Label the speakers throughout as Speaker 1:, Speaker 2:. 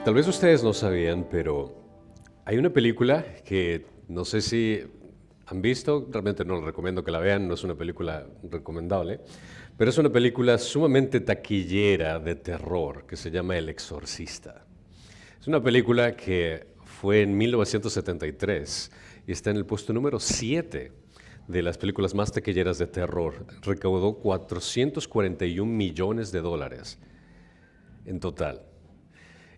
Speaker 1: Tal vez ustedes no sabían, pero hay una película que no sé si han visto, realmente no les recomiendo que la vean, no es una película recomendable, pero es una película sumamente taquillera de terror que se llama El Exorcista. Es una película que fue en 1973 y está en el puesto número 7 de las películas más taquilleras de terror. Recaudó 441 millones de dólares en total.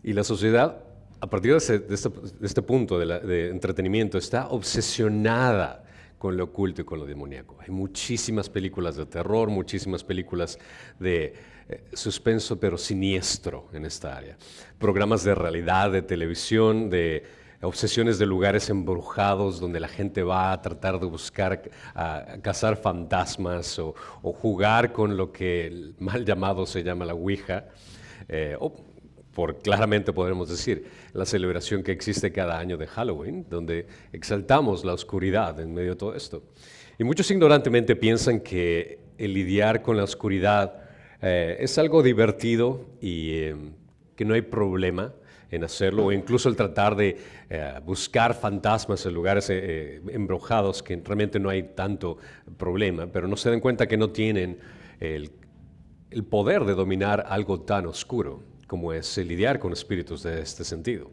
Speaker 1: Y la sociedad, a partir de este punto de entretenimiento, está obsesionada con lo oculto y con lo demoníaco. Hay muchísimas películas de terror, muchísimas películas de suspenso, pero siniestro en esta área. Programas de realidad, de televisión, de obsesiones de lugares embrujados donde la gente va a tratar de buscar, a cazar fantasmas o jugar con lo que mal llamado se llama la Ouija. Claramente podremos decir, la celebración que existe cada año de Halloween, donde exaltamos la oscuridad en medio de todo esto. Y muchos ignorantemente piensan que el lidiar con la oscuridad es algo divertido y que no hay problema en hacerlo, o incluso el tratar de buscar fantasmas en lugares embrujados, que realmente no hay tanto problema, pero no se dan cuenta que no tienen el poder de dominar algo tan oscuro como es lidiar con espíritus de este sentido.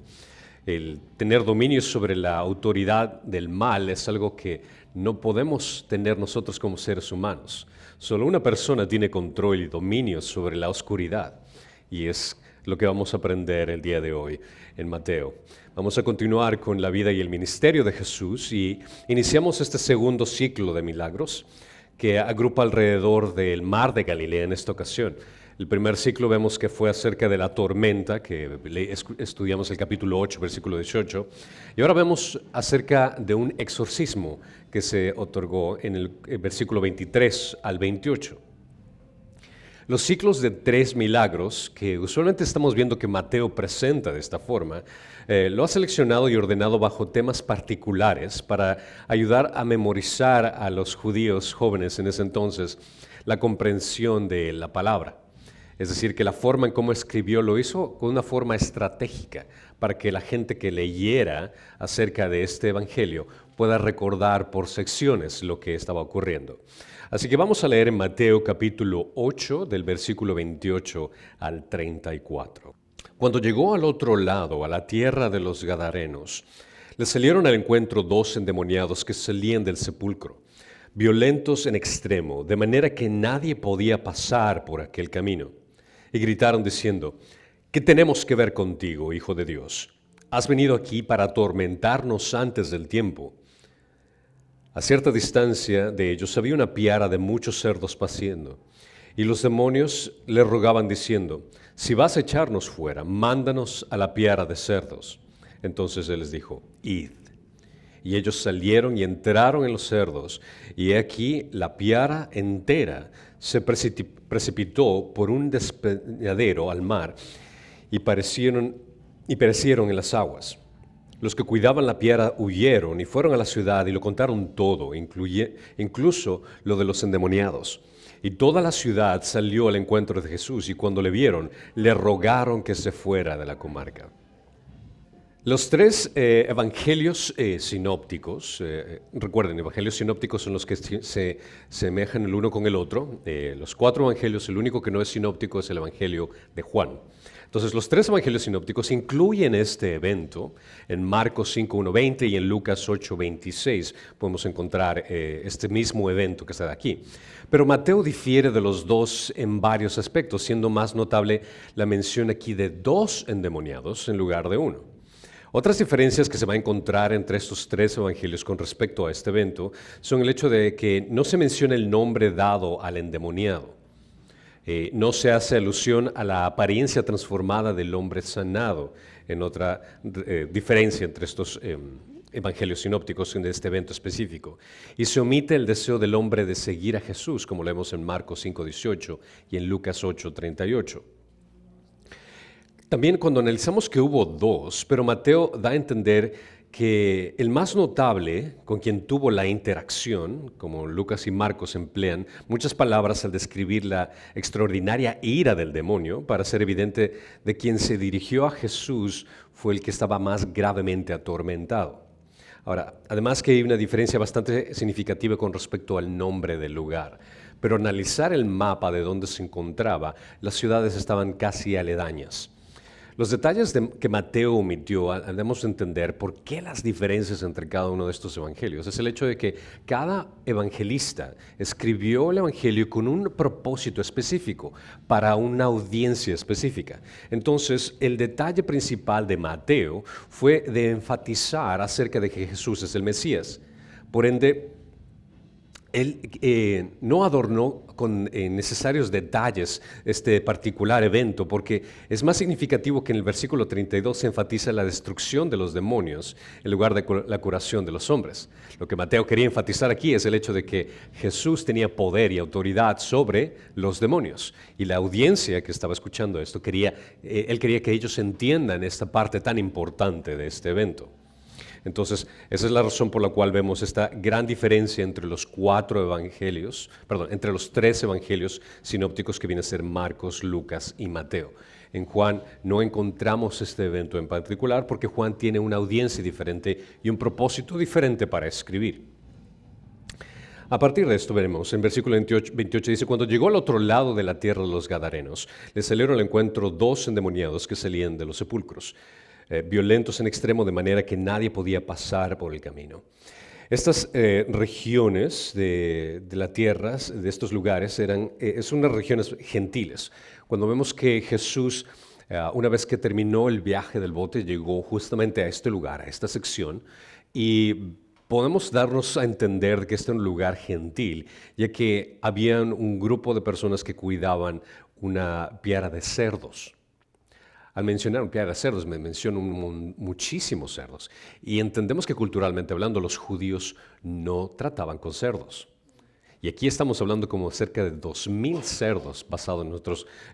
Speaker 1: El tener dominio sobre la autoridad del mal es algo que no podemos tener nosotros como seres humanos. Solo una persona tiene control y dominio sobre la oscuridad, y es lo que vamos a aprender el día de hoy en Mateo. Vamos a continuar con la vida y el ministerio de Jesús y iniciamos este segundo ciclo de milagros que agrupa alrededor del mar de Galilea en esta ocasión. El primer ciclo vemos que fue acerca de la tormenta, que estudiamos el capítulo 8, versículo 18, y ahora vemos acerca de un exorcismo que se otorgó en el versículo 23 al 28. Los ciclos de 3 milagros, que usualmente estamos viendo que Mateo presenta de esta forma, lo ha seleccionado y ordenado bajo temas particulares para ayudar a memorizar a los judíos jóvenes en ese entonces la comprensión de la palabra. Es decir, que la forma en cómo escribió lo hizo con una forma estratégica para que la gente que leyera acerca de este evangelio pueda recordar por secciones lo que estaba ocurriendo. Así que vamos a leer en Mateo capítulo 8 del versículo 28 al 34. Cuando llegó al otro lado, a la tierra de los Gadarenos, le salieron al encuentro 2 endemoniados que salían del sepulcro, violentos en extremo, de manera que nadie podía pasar por aquel camino. Y gritaron diciendo: ¿qué tenemos que ver contigo, Hijo de Dios? ¿Has venido aquí para atormentarnos antes del tiempo? A cierta distancia de ellos había una piara de muchos cerdos paciendo, y los demonios le rogaban diciendo: si vas a echarnos fuera, mándanos a la piara de cerdos. Entonces él les dijo: id. Y ellos salieron y entraron en los cerdos, y he aquí la piara entera se precipitó por un despeñadero al mar, y perecieron en las aguas. Los que cuidaban la piara huyeron y fueron a la ciudad y lo contaron todo, incluso lo de los endemoniados. Y toda la ciudad salió al encuentro de Jesús, y cuando le vieron, le rogaron que se fuera de la comarca. Los 3 evangelios sinópticos, recuerden, evangelios sinópticos son los que se semejan el uno con el otro. Los 4 evangelios, el único que no es sinóptico es el evangelio de Juan. Entonces, los 3 evangelios sinópticos incluyen este evento. En Marcos 5:1-20 y en Lucas 8:26 podemos encontrar este mismo evento que está aquí. Pero Mateo difiere de los 2 en varios aspectos, siendo más notable la mención aquí de 2 endemoniados en lugar de 1. Otras diferencias que se va a encontrar entre estos 3 evangelios con respecto a este evento son el hecho de que no se menciona el nombre dado al endemoniado. No se hace alusión a la apariencia transformada del hombre sanado, en otra diferencia entre estos evangelios sinópticos en este evento específico. Y se omite el deseo del hombre de seguir a Jesús, como leemos en Marcos 5:18 y en Lucas 8:38. También cuando analizamos que hubo 2, pero Mateo da a entender que el más notable con quien tuvo la interacción, como Lucas y Marcos emplean muchas palabras al describir la extraordinaria ira del demonio, para hacer evidente de quien se dirigió a Jesús fue el que estaba más gravemente atormentado. Ahora, además que hay una diferencia bastante significativa con respecto al nombre del lugar, pero analizar el mapa de donde se encontraba, las ciudades estaban casi aledañas. Los detalles que Mateo omitió, debemos entender por qué las diferencias entre cada uno de estos evangelios. Es el hecho de que cada evangelista escribió el evangelio con un propósito específico, para una audiencia específica. Entonces, el detalle principal de Mateo fue de enfatizar acerca de que Jesús es el Mesías. Por ende, él no adornó con necesarios detalles este particular evento, porque es más significativo que en el versículo 32 se enfatiza la destrucción de los demonios en lugar de la curación de los hombres. Lo que Mateo quería enfatizar aquí es el hecho de que Jesús tenía poder y autoridad sobre los demonios, y la audiencia que estaba escuchando esto él quería que ellos entiendan esta parte tan importante de este evento. Entonces, esa es la razón por la cual vemos esta gran diferencia entre los entre los tres evangelios sinópticos que vienen a ser Marcos, Lucas y Mateo. En Juan no encontramos este evento en particular porque Juan tiene una audiencia diferente y un propósito diferente para escribir. A partir de esto veremos, en versículo 28 dice, cuando llegó al otro lado de la tierra de los Gadarenos, les salieron al encuentro 2 endemoniados que salían de los sepulcros, violentos en extremo, de manera que nadie podía pasar por el camino. Estas regiones de la tierra, de estos lugares, son unas regiones gentiles. Cuando vemos que Jesús, una vez que terminó el viaje del bote, llegó justamente a este lugar, a esta sección, y podemos darnos a entender que este es un lugar gentil, ya que habían un grupo de personas que cuidaban una piara de cerdos. Al mencionar un piara de cerdos, me mencionan muchísimos cerdos. Y entendemos que culturalmente hablando, los judíos no trataban con cerdos. Y aquí estamos hablando como cerca de 2,000 cerdos basado en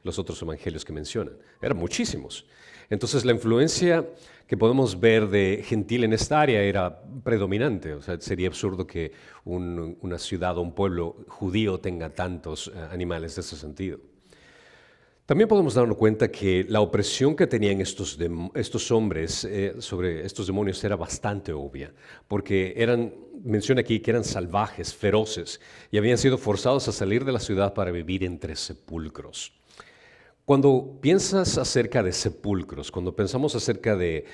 Speaker 1: los otros evangelios que mencionan. Eran muchísimos. Entonces la influencia que podemos ver de gentil en esta área era predominante. O sea, sería absurdo que una ciudad o un pueblo judío tenga tantos animales de ese sentido. También podemos darnos cuenta que la opresión que tenían estos hombres sobre estos demonios era bastante obvia, porque menciona aquí que eran salvajes, feroces, y habían sido forzados a salir de la ciudad para vivir entre sepulcros. Cuando piensas acerca de sepulcros, cuando pensamos acerca de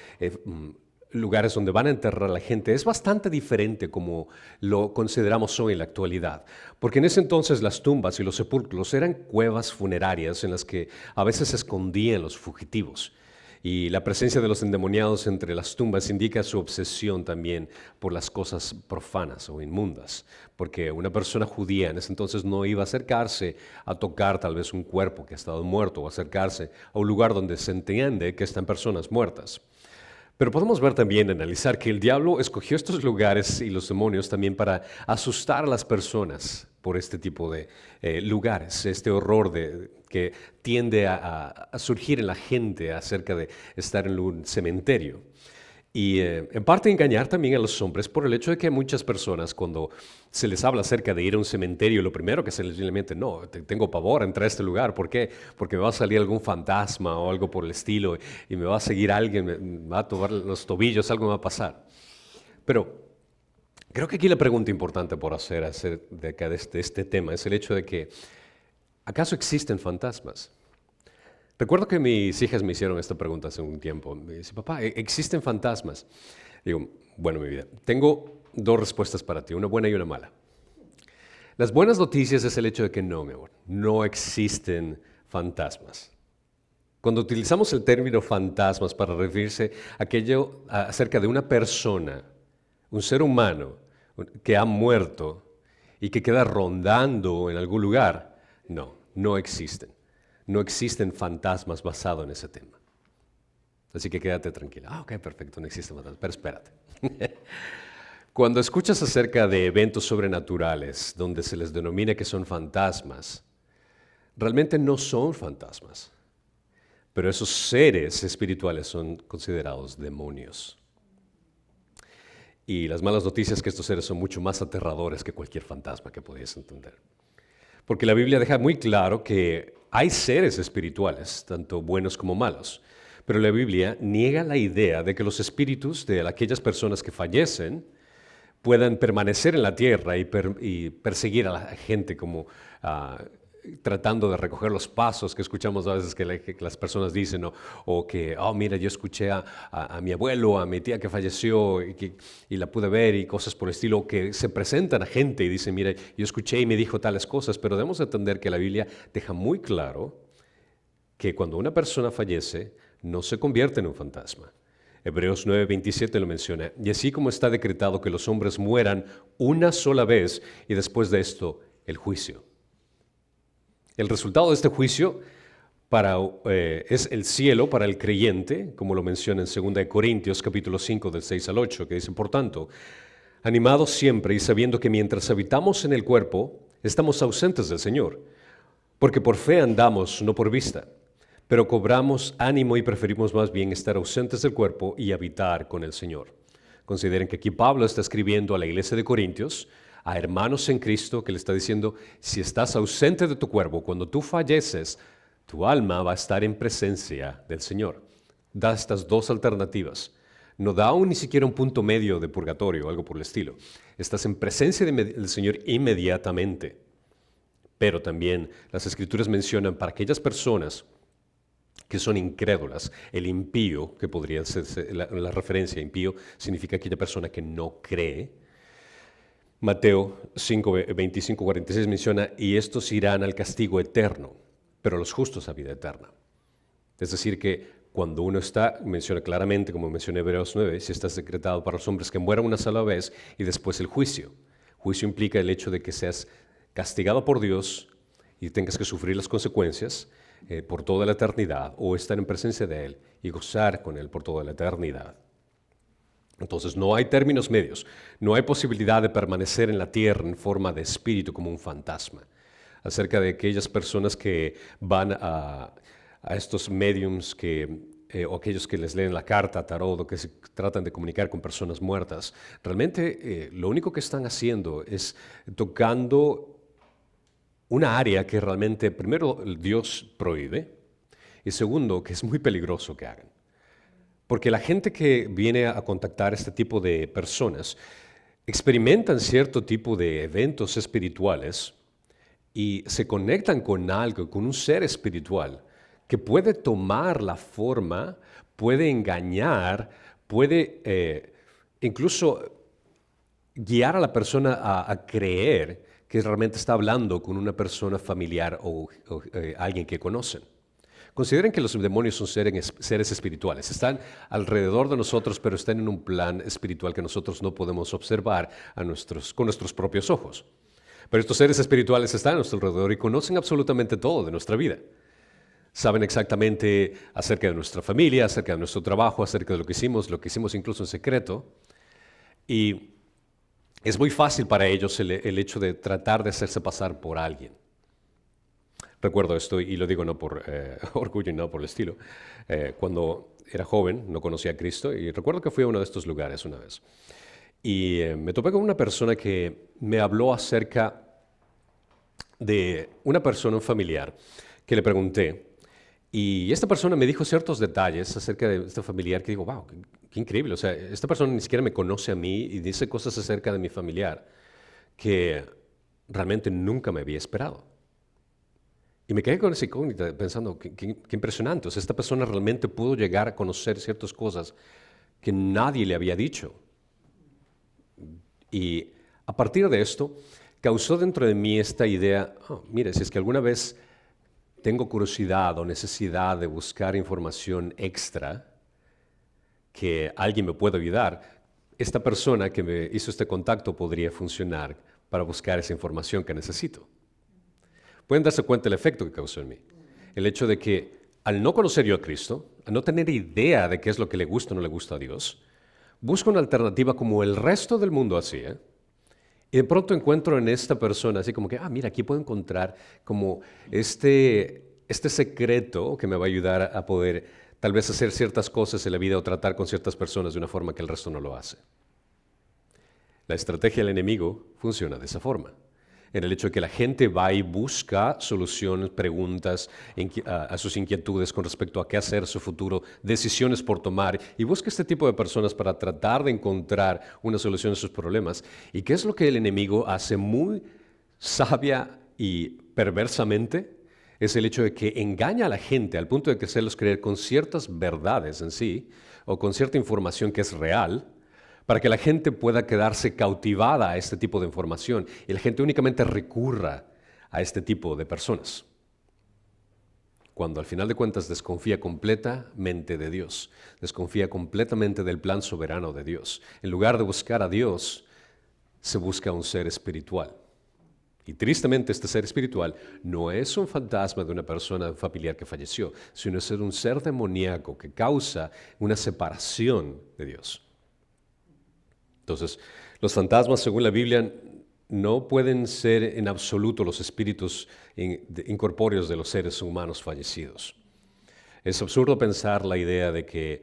Speaker 1: lugares donde van a enterrar a la gente, es bastante diferente como lo consideramos hoy en la actualidad. Porque en ese entonces las tumbas y los sepulcros eran cuevas funerarias en las que a veces se escondían los fugitivos. Y la presencia de los endemoniados entre las tumbas indica su obsesión también por las cosas profanas o inmundas. Porque una persona judía en ese entonces no iba a acercarse a tocar tal vez un cuerpo que ha estado muerto, o acercarse a un lugar donde se entiende que están personas muertas. Pero podemos ver también, analizar que el diablo escogió estos lugares y los demonios también para asustar a las personas por este tipo de lugares, este horror que tiende a surgir en la gente acerca de estar en un cementerio. Y en parte engañar también a los hombres por el hecho de que muchas personas, cuando se les habla acerca de ir a un cementerio, lo primero que se les viene a la mente, no, tengo pavor a entrar a este lugar. ¿Por qué? Porque me va a salir algún fantasma o algo por el estilo y me va a seguir alguien, me va a tocar los tobillos, algo me va a pasar. Pero creo que aquí la pregunta importante por hacer acerca de este tema es el hecho de que, ¿acaso existen fantasmas? Recuerdo que mis hijas me hicieron esta pregunta hace un tiempo. Me dice, papá, ¿existen fantasmas? Digo, bueno, mi vida, tengo 2 respuestas para ti, una buena y una mala. Las buenas noticias es el hecho de que no, mi amor, no existen fantasmas. Cuando utilizamos el término fantasmas para referirse a aquello acerca de una persona, un ser humano que ha muerto y que queda rondando en algún lugar, no existen. No existen fantasmas basados en ese tema. Así que quédate tranquila. Ok, perfecto, no existen fantasmas. Pero espérate. Cuando escuchas acerca de eventos sobrenaturales donde se les denomina que son fantasmas, realmente no son fantasmas. Pero esos seres espirituales son considerados demonios. Y las malas noticias es que estos seres son mucho más aterradores que cualquier fantasma que podías entender. Porque la Biblia deja muy claro que hay seres espirituales, tanto buenos como malos. Pero la Biblia niega la idea de que los espíritus de aquellas personas que fallecen puedan permanecer en la tierra y perseguir a la gente como tratando de recoger los pasos que escuchamos a veces que las personas dicen, o que, oh, mira, yo escuché a mi abuelo, a mi tía que falleció y la pude ver y cosas por el estilo, que se presentan a gente y dicen, mira, yo escuché y me dijo tales cosas, pero debemos entender que la Biblia deja muy claro que cuando una persona fallece, no se convierte en un fantasma. Hebreos 9:27 lo menciona, y así como está decretado que los hombres mueran una sola vez y después de esto el juicio. El resultado de este juicio es el cielo para el creyente, como lo menciona en 2 Corintios capítulo 5 del 6 al 8, que dice, por tanto, animados siempre y sabiendo que mientras habitamos en el cuerpo, estamos ausentes del Señor, porque por fe andamos, no por vista. Pero cobramos ánimo y preferimos más bien estar ausentes del cuerpo y habitar con el Señor. Consideren que aquí Pablo está escribiendo a la iglesia de Corintios, a hermanos en Cristo, que le está diciendo, si estás ausente de tu cuerpo, cuando tú falleces, tu alma va a estar en presencia del Señor. Da estas dos alternativas. No da aún ni siquiera un punto medio de purgatorio o algo por el estilo. Estás en presencia del Señor inmediatamente. Pero también las Escrituras mencionan para aquellas personas que son incrédulas. El impío, que podría ser la referencia, impío significa aquella persona que no cree. Mateo 5, 25, 46 menciona, y estos irán al castigo eterno, pero los justos a vida eterna. Es decir que cuando uno está, menciona claramente, como menciona Hebreos 9, si está decretado para los hombres que mueran una sola vez y después el juicio. Juicio implica el hecho de que seas castigado por Dios y tengas que sufrir las consecuencias por toda la eternidad, o estar en presencia de Él y gozar con Él por toda la eternidad. Entonces no hay términos medios, no hay posibilidad de permanecer en la tierra en forma de espíritu como un fantasma. Acerca de aquellas personas que van a estos mediums o aquellos que les leen la carta, tarot, o que se tratan de comunicar con personas muertas, realmente lo único que están haciendo es tocando una área que realmente, primero, Dios prohíbe, y segundo, que es muy peligroso que hagan. Porque la gente que viene a contactar este tipo de personas experimentan cierto tipo de eventos espirituales y se conectan con algo, con un ser espiritual que puede tomar la forma, puede engañar, puede incluso guiar a la persona a creer que realmente está hablando con una persona familiar o alguien que conocen. Consideren que los demonios son seres espirituales. Están alrededor de nosotros, pero están en un plan espiritual que nosotros no podemos observar con nuestros propios ojos. Pero estos seres espirituales están a nuestro alrededor y conocen absolutamente todo de nuestra vida. Saben exactamente acerca de nuestra familia, acerca de nuestro trabajo, acerca de lo que hicimos incluso en secreto. Y es muy fácil para ellos el hecho de tratar de hacerse pasar por alguien. Recuerdo esto, y lo digo no por orgullo, no por el estilo. Cuando era joven, no conocía a Cristo, y recuerdo que fui a uno de estos lugares una vez. Y me topé con una persona que me habló acerca de una persona, un familiar, que le pregunté. Y esta persona me dijo ciertos detalles acerca de este familiar que digo, wow, qué increíble. O sea, esta persona ni siquiera me conoce a mí y dice cosas acerca de mi familiar que realmente nunca me había esperado. Y me quedé con esa incógnita pensando, qué impresionante. O sea, esta persona realmente pudo llegar a conocer ciertas cosas que nadie le había dicho. Y a partir de esto, causó dentro de mí esta idea, mire, si es que alguna vez tengo curiosidad o necesidad de buscar información extra que alguien me pueda ayudar, esta persona que me hizo este contacto podría funcionar para buscar esa información que necesito. Pueden darse cuenta del efecto que causó en mí. El hecho de que al no conocer yo a Cristo, al no tener idea de qué es lo que le gusta o no le gusta a Dios, busco una alternativa como el resto del mundo hacía, y de pronto encuentro en esta persona así como que, mira, aquí puedo encontrar como este secreto que me va a ayudar a poder tal vez hacer ciertas cosas en la vida o tratar con ciertas personas de una forma que el resto no lo hace. La estrategia del enemigo funciona de esa forma. En el hecho de que la gente va y busca soluciones, preguntas a sus inquietudes con respecto a qué hacer en su futuro, decisiones por tomar, y busca este tipo de personas para tratar de encontrar una solución a sus problemas. ¿Y qué es lo que el enemigo hace muy sabia y perversamente? Es el hecho de que engaña a la gente al punto de hacerlos creer con ciertas verdades en sí, o con cierta información que es real, para que la gente pueda quedarse cautivada a este tipo de información y la gente únicamente recurra a este tipo de personas. Cuando al final de cuentas desconfía completamente de Dios, desconfía completamente del plan soberano de Dios. En lugar de buscar a Dios, se busca un ser espiritual. Y tristemente este ser espiritual no es un fantasma de una persona familiar que falleció, sino es un ser demoníaco que causa una separación de Dios. Entonces, los fantasmas, según la Biblia, no pueden ser en absoluto los espíritus incorpóreos de los seres humanos fallecidos. Es absurdo pensar la idea de que,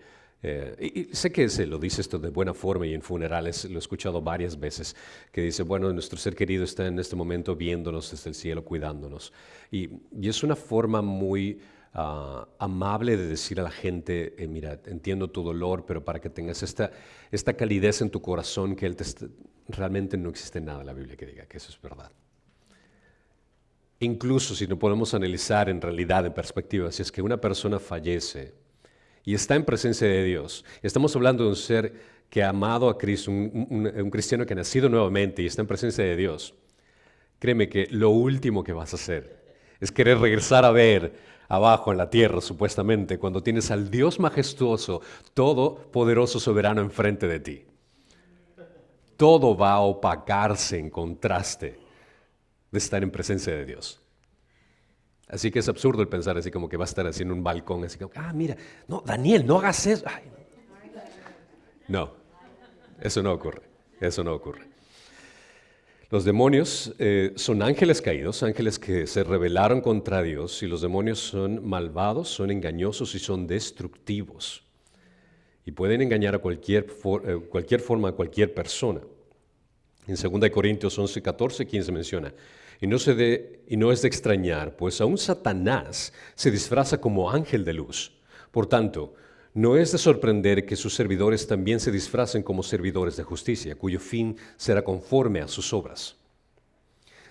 Speaker 1: y sé que se lo dice esto de buena forma y en funerales, lo he escuchado varias veces, que dice, bueno, nuestro ser querido está en este momento viéndonos desde el cielo, cuidándonos. Y es una forma muy amable de decir a la gente, mira, entiendo tu dolor, pero para que tengas esta calidez en tu corazón, que realmente no existe nada en la Biblia que diga que eso es verdad. Incluso si no podemos analizar en realidad, en perspectiva, si es que una persona fallece y está en presencia de Dios, estamos hablando de un ser que ha amado a Cristo, un cristiano que ha nacido nuevamente y está en presencia de Dios, créeme que lo último que vas a hacer es querer regresar a ver abajo en la tierra, supuestamente, cuando tienes al Dios majestuoso, todopoderoso, soberano enfrente de ti. Todo va a opacarse en contraste de estar en presencia de Dios. Así que es absurdo el pensar así como que va a estar así en un balcón, así como, mira, no, Daniel, no hagas eso. Ay. No, eso no ocurre, eso no ocurre. Los demonios son ángeles caídos, ángeles que se rebelaron contra Dios, y los demonios son malvados, son engañosos y son destructivos. Y pueden engañar a cualquier forma a cualquier persona. En 2 Corintios 11, 14, 15 menciona, y no es de extrañar, pues aún Satanás se disfraza como ángel de luz. Por tanto, no es de sorprender que sus servidores también se disfracen como servidores de justicia, cuyo fin será conforme a sus obras.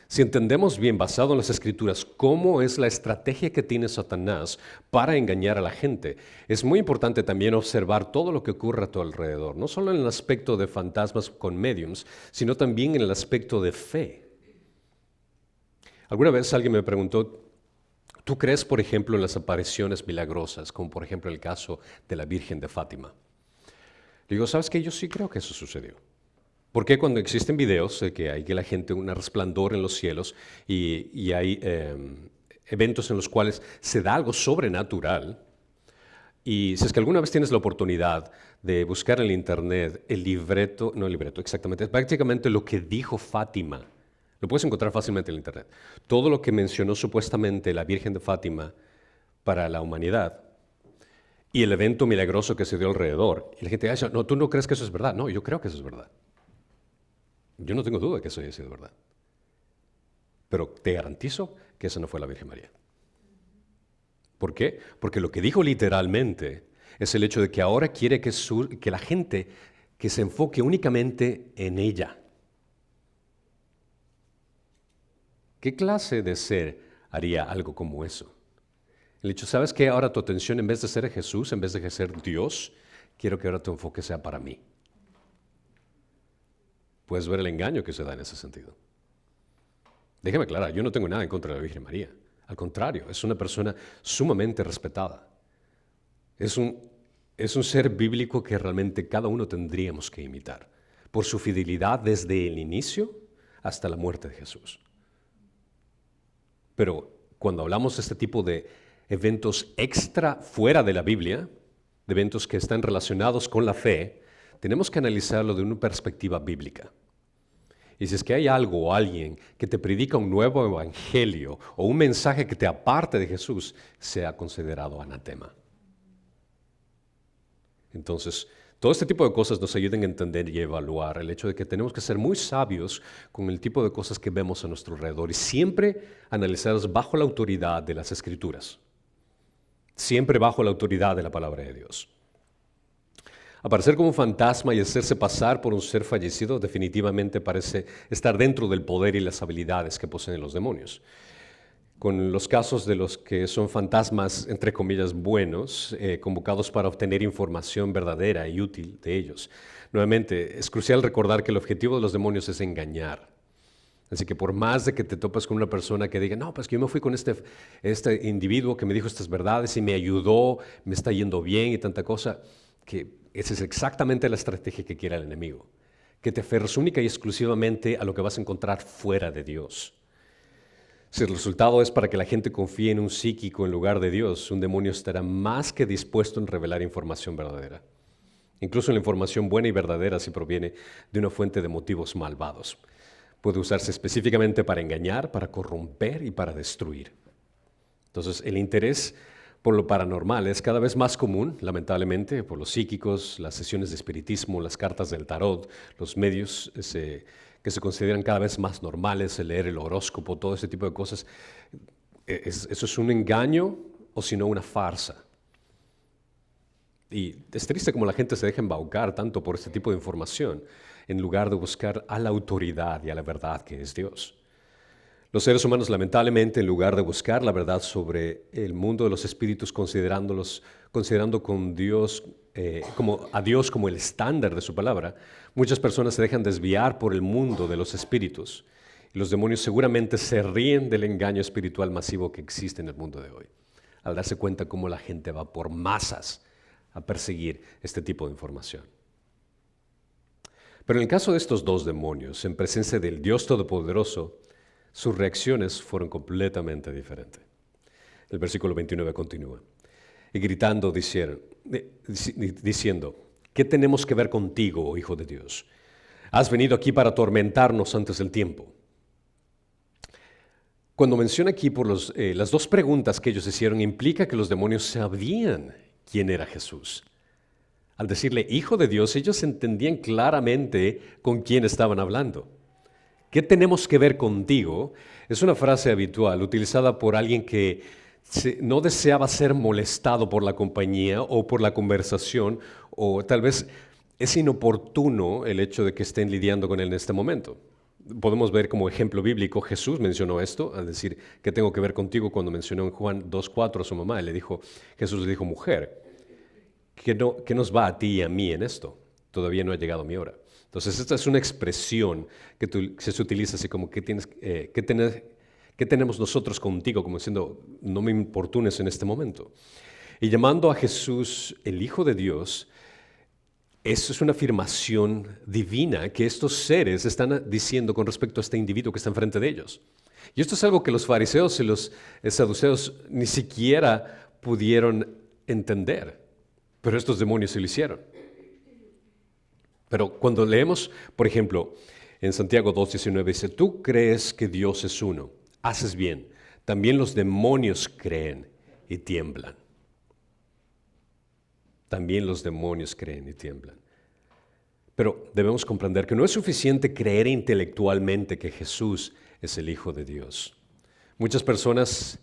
Speaker 1: Si entendemos bien, basado en las Escrituras, cómo es la estrategia que tiene Satanás para engañar a la gente, es muy importante también observar todo lo que ocurre a tu alrededor, no solo en el aspecto de fantasmas con mediums, sino también en el aspecto de fe. Alguna vez alguien me preguntó, ¿tú crees, por ejemplo, en las apariciones milagrosas, como por ejemplo el caso de la Virgen de Fátima? Le digo, ¿sabes qué? Yo sí creo que eso sucedió. Porque cuando existen videos de que hay que la gente, un resplandor en los cielos y hay eventos en los cuales se da algo sobrenatural, y si es que alguna vez tienes la oportunidad de buscar en el internet exactamente, es prácticamente lo que dijo Fátima. Lo puedes encontrar fácilmente en el internet. Todo lo que mencionó supuestamente la Virgen de Fátima para la humanidad y el evento milagroso que se dio alrededor. Y la gente dice, no, tú no crees que eso es verdad. No, yo creo que eso es verdad. Yo no tengo duda de que eso haya sido verdad. Pero te garantizo que esa no fue la Virgen María. ¿Por qué? Porque lo que dijo literalmente es el hecho de que ahora quiere que la gente que se enfoque únicamente en ella. ¿Qué clase de ser haría algo como eso? El hecho, ¿sabes qué? Ahora tu atención, en vez de ser Jesús, en vez de ser Dios, quiero que ahora tu enfoque sea para mí. Puedes ver el engaño que se da en ese sentido. Déjame aclarar, yo no tengo nada en contra de la Virgen María. Al contrario, es una persona sumamente respetada. Es un ser bíblico que realmente cada uno tendríamos que imitar, por su fidelidad desde el inicio hasta la muerte de Jesús. Pero cuando hablamos de este tipo de eventos extra fuera de la Biblia, de eventos que están relacionados con la fe, tenemos que analizarlo de una perspectiva bíblica. Y si es que hay algo o alguien que te predica un nuevo evangelio o un mensaje que te aparte de Jesús, sea considerado anatema. Entonces, Todo este tipo de cosas nos ayudan a entender y evaluar el hecho de que tenemos que ser muy sabios con el tipo de cosas que vemos a nuestro alrededor y siempre analizarlas bajo la autoridad de las Escrituras, siempre bajo la autoridad de la palabra de Dios. Aparecer como un fantasma y hacerse pasar por un ser fallecido definitivamente parece estar dentro del poder y las habilidades que poseen los demonios. Con los casos de los que son fantasmas, entre comillas, buenos, convocados para obtener información verdadera y útil de ellos. Nuevamente, es crucial recordar que el objetivo de los demonios es engañar. Así que por más de que te topas con una persona que diga, no, pues que yo me fui con este individuo que me dijo estas verdades y me ayudó, me está yendo bien y tanta cosa, que esa es exactamente la estrategia que quiere el enemigo. Que te aferres única y exclusivamente a lo que vas a encontrar fuera de Dios. Si el resultado es para que la gente confíe en un psíquico en lugar de Dios, un demonio estará más que dispuesto en revelar información verdadera. Incluso la información buena y verdadera si proviene de una fuente de motivos malvados. Puede usarse específicamente para engañar, para corromper y para destruir. Entonces, el interés por lo paranormal es cada vez más común, lamentablemente, por los psíquicos, las sesiones de espiritismo, las cartas del tarot, los medios que se consideran cada vez más normales, el leer el horóscopo, todo ese tipo de cosas. Eso es un engaño o si no una farsa. Y es triste como la gente se deja embaucar tanto por este tipo de información en lugar de buscar a la autoridad y a la verdad que es Dios. Los seres humanos, lamentablemente, en lugar de buscar la verdad sobre el mundo de los espíritus, considerando con Dios, a Dios como el estándar de su palabra, muchas personas se dejan desviar por el mundo de los espíritus. Y los demonios seguramente se ríen del engaño espiritual masivo que existe en el mundo de hoy, al darse cuenta cómo la gente va por masas a perseguir este tipo de información. Pero en el caso de estos dos demonios, en presencia del Dios Todopoderoso, sus reacciones fueron completamente diferentes. El versículo 29 continúa. Y gritando diciendo, ¿qué tenemos que ver contigo, oh Hijo de Dios? Has venido aquí para atormentarnos antes del tiempo. Cuando menciona aquí por las dos preguntas que ellos hicieron, implica que los demonios sabían quién era Jesús. Al decirle Hijo de Dios, ellos entendían claramente con quién estaban hablando. ¿Qué tenemos que ver contigo? Es una frase habitual utilizada por alguien que no deseaba ser molestado por la compañía o por la conversación, o tal vez es inoportuno el hecho de que estén lidiando con él en este momento. Podemos ver como ejemplo bíblico, Jesús mencionó esto, al decir, ¿qué tengo que ver contigo? Cuando mencionó en Juan 2:4 a su mamá, Jesús le dijo, mujer, ¿qué nos va a ti y a mí en esto? Todavía no ha llegado mi hora. Entonces, esta es una expresión que se utiliza así como, ¿qué tenemos nosotros contigo? Como diciendo, no me importunes en este momento. Y llamando a Jesús el Hijo de Dios, eso es una afirmación divina que estos seres están diciendo con respecto a este individuo que está enfrente de ellos. Y esto es algo que los fariseos y los saduceos ni siquiera pudieron entender, pero estos demonios sí lo hicieron. Pero cuando leemos, por ejemplo, en Santiago 2:19 dice, tú crees que Dios es uno, haces bien, también los demonios creen y tiemblan. También los demonios creen y tiemblan. Pero debemos comprender que no es suficiente creer intelectualmente que Jesús es el Hijo de Dios. Muchas personas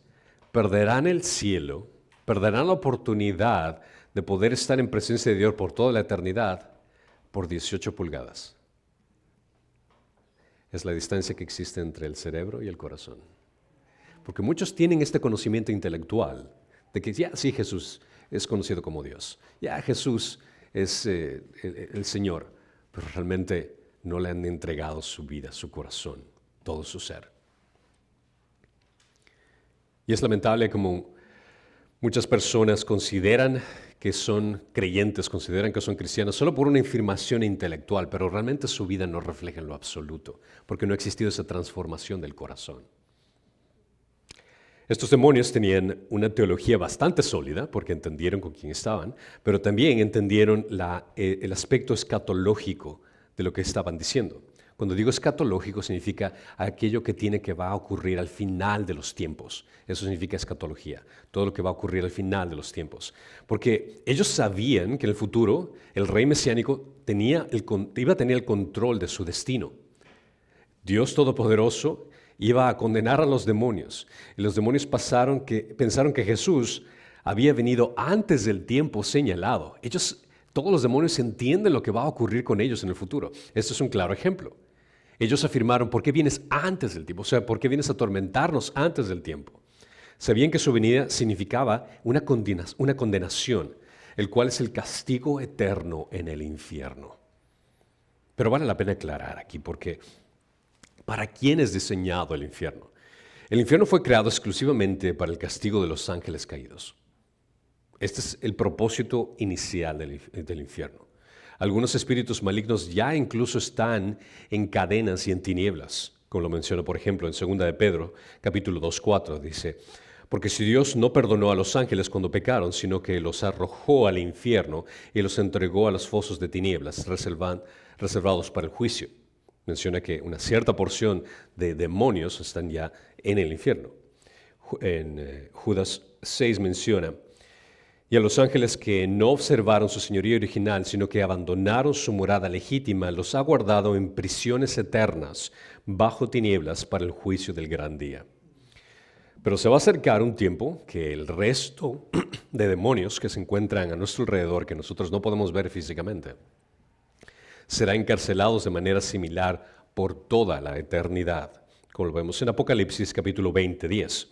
Speaker 1: perderán el cielo, perderán la oportunidad de poder estar en presencia de Dios por toda la eternidad por 18 pulgadas. Es la distancia que existe entre el cerebro y el corazón. Porque muchos tienen este conocimiento intelectual de que ya sí Jesús es conocido como Dios, ya Jesús es el Señor, pero realmente no le han entregado su vida, su corazón, todo su ser. Y es lamentable como muchas personas consideran que son creyentes, consideran que son cristianos solo por una afirmación intelectual, pero realmente su vida no refleja en lo absoluto, porque no ha existido esa transformación del corazón. Estos demonios tenían una teología bastante sólida, porque entendieron con quién estaban, pero también entendieron el aspecto escatológico de lo que estaban diciendo. Cuando digo escatológico significa aquello que va a ocurrir al final de los tiempos. Eso significa escatología, todo lo que va a ocurrir al final de los tiempos. Porque ellos sabían que en el futuro el rey mesiánico iba a tener el control de su destino. Dios Todopoderoso iba a condenar a los demonios. Y los demonios pensaron que Jesús había venido antes del tiempo señalado. Todos los demonios entienden lo que va a ocurrir con ellos en el futuro. Este es un claro ejemplo. Ellos afirmaron, ¿por qué vienes antes del tiempo? O sea, ¿por qué vienes a atormentarnos antes del tiempo? Sabían que su venida significaba una condenación, el cual es el castigo eterno en el infierno. Pero vale la pena aclarar aquí, porque ¿para quién es diseñado el infierno? El infierno fue creado exclusivamente para el castigo de los ángeles caídos. Este es el propósito inicial del infierno. Algunos espíritus malignos ya incluso están en cadenas y en tinieblas, como lo menciona, por ejemplo, en 2 de Pedro, capítulo 2:4, dice, porque si Dios no perdonó a los ángeles cuando pecaron, sino que los arrojó al infierno y los entregó a los fosos de tinieblas, reservados para el juicio. Menciona que una cierta porción de demonios están ya en el infierno. En Judas 6 menciona, y a los ángeles que no observaron su señoría original, sino que abandonaron su morada legítima, los ha guardado en prisiones eternas, bajo tinieblas, para el juicio del gran día. Pero se va a acercar un tiempo que el resto de demonios que se encuentran a nuestro alrededor, que nosotros no podemos ver físicamente, serán encarcelados de manera similar por toda la eternidad, como lo vemos en Apocalipsis capítulo 20:10.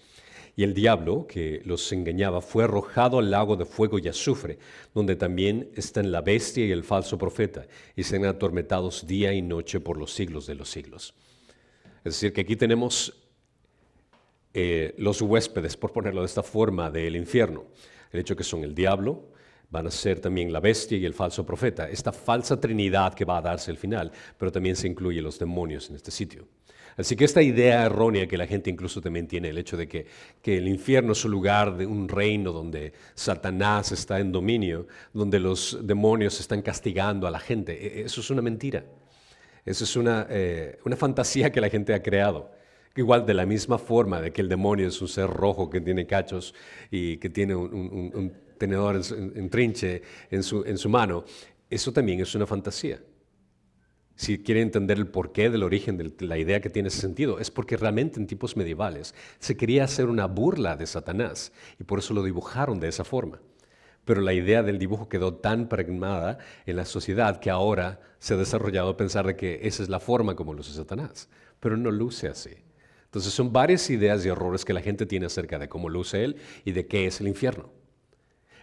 Speaker 1: Y el diablo que los engañaba fue arrojado al lago de fuego y azufre, donde también están la bestia y el falso profeta, y serán atormentados día y noche por los siglos de los siglos. Es decir, que aquí tenemos los huéspedes, por ponerlo de esta forma, del infierno. El hecho que son el diablo, van a ser también la bestia y el falso profeta, esta falsa trinidad que va a darse al final, pero también se incluye los demonios en este sitio. Así que esta idea errónea que la gente incluso también tiene, el hecho de que el infierno es un lugar de un reino donde Satanás está en dominio, donde los demonios están castigando a la gente, eso es una mentira. Eso es una fantasía que la gente ha creado. Igual de la misma forma de que el demonio es un ser rojo que tiene cachos y que tiene un tenedor en trinche en su mano, eso también es una fantasía. Si quieren entender el porqué del origen de la idea que tiene ese sentido, es porque realmente en tiempos medievales se quería hacer una burla de Satanás y por eso lo dibujaron de esa forma. Pero la idea del dibujo quedó tan pregnada en la sociedad que ahora se ha desarrollado a pensar de que esa es la forma como luce Satanás, pero no luce así. Entonces son varias ideas y errores que la gente tiene acerca de cómo luce él y de qué es el infierno.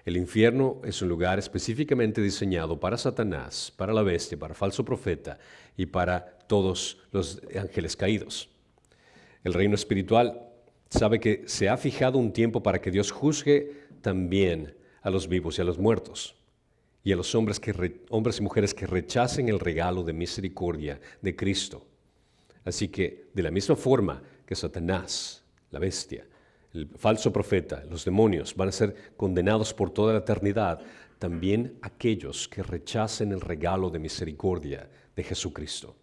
Speaker 1: El infierno es un lugar específicamente diseñado para Satanás, para la bestia, para el falso profeta y para todos los ángeles caídos. El reino espiritual sabe que se ha fijado un tiempo para que Dios juzgue también a los vivos y a los muertos y a los hombres y mujeres que rechacen el regalo de misericordia de Cristo. Así que de la misma forma que Satanás, la bestia, el falso profeta, los demonios van a ser condenados por toda la eternidad, también aquellos que rechacen el regalo de misericordia de Jesucristo.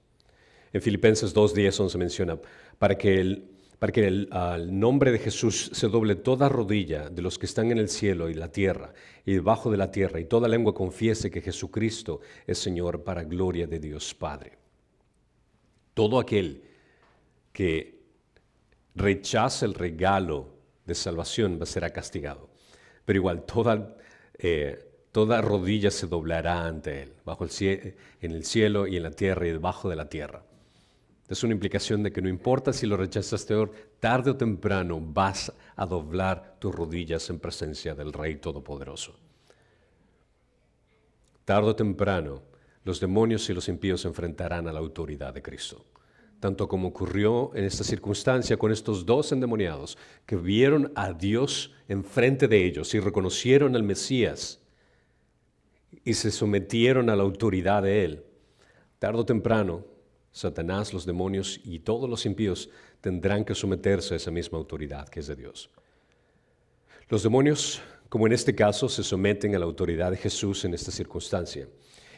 Speaker 1: En Filipenses 2:10-11 menciona, para que al nombre de Jesús se doble toda rodilla de los que están en el cielo y la tierra y debajo de la tierra, y toda lengua confiese que Jesucristo es Señor, para gloria de Dios Padre. Todo aquel que rechaza el regalo de salvación será castigado. Pero igual toda rodilla se doblará ante Él, en el cielo y en la tierra y debajo de la tierra. Es una implicación de que no importa si lo rechazaste hoy, tarde o temprano vas a doblar tus rodillas en presencia del Rey Todopoderoso. Tarde o temprano, los demonios y los impíos se enfrentarán a la autoridad de Cristo. Tanto como ocurrió en esta circunstancia con estos dos endemoniados que vieron a Dios enfrente de ellos y reconocieron al Mesías y se sometieron a la autoridad de Él. Tarde o temprano, Satanás, los demonios y todos los impíos tendrán que someterse a esa misma autoridad que es de Dios. Los demonios, como en este caso, se someten a la autoridad de Jesús en esta circunstancia.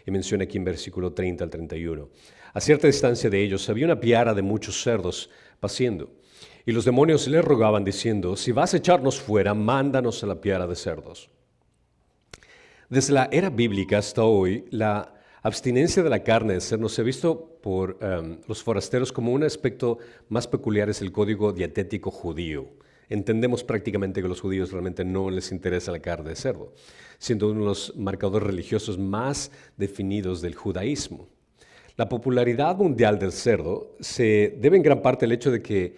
Speaker 1: Y menciona aquí en versículo 30 al 31. A cierta distancia de ellos había una piara de muchos cerdos paciendo. Y los demonios le rogaban diciendo, si vas a echarnos fuera, mándanos a la piara de cerdos. Desde la era bíblica hasta hoy, la abstinencia de la carne de cerdo se ha visto por los forasteros como un aspecto más peculiar es el código dietético judío. Entendemos prácticamente que a los judíos realmente no les interesa la carne de cerdo, siendo uno de los marcadores religiosos más definidos del judaísmo. La popularidad mundial del cerdo se debe en gran parte al hecho de que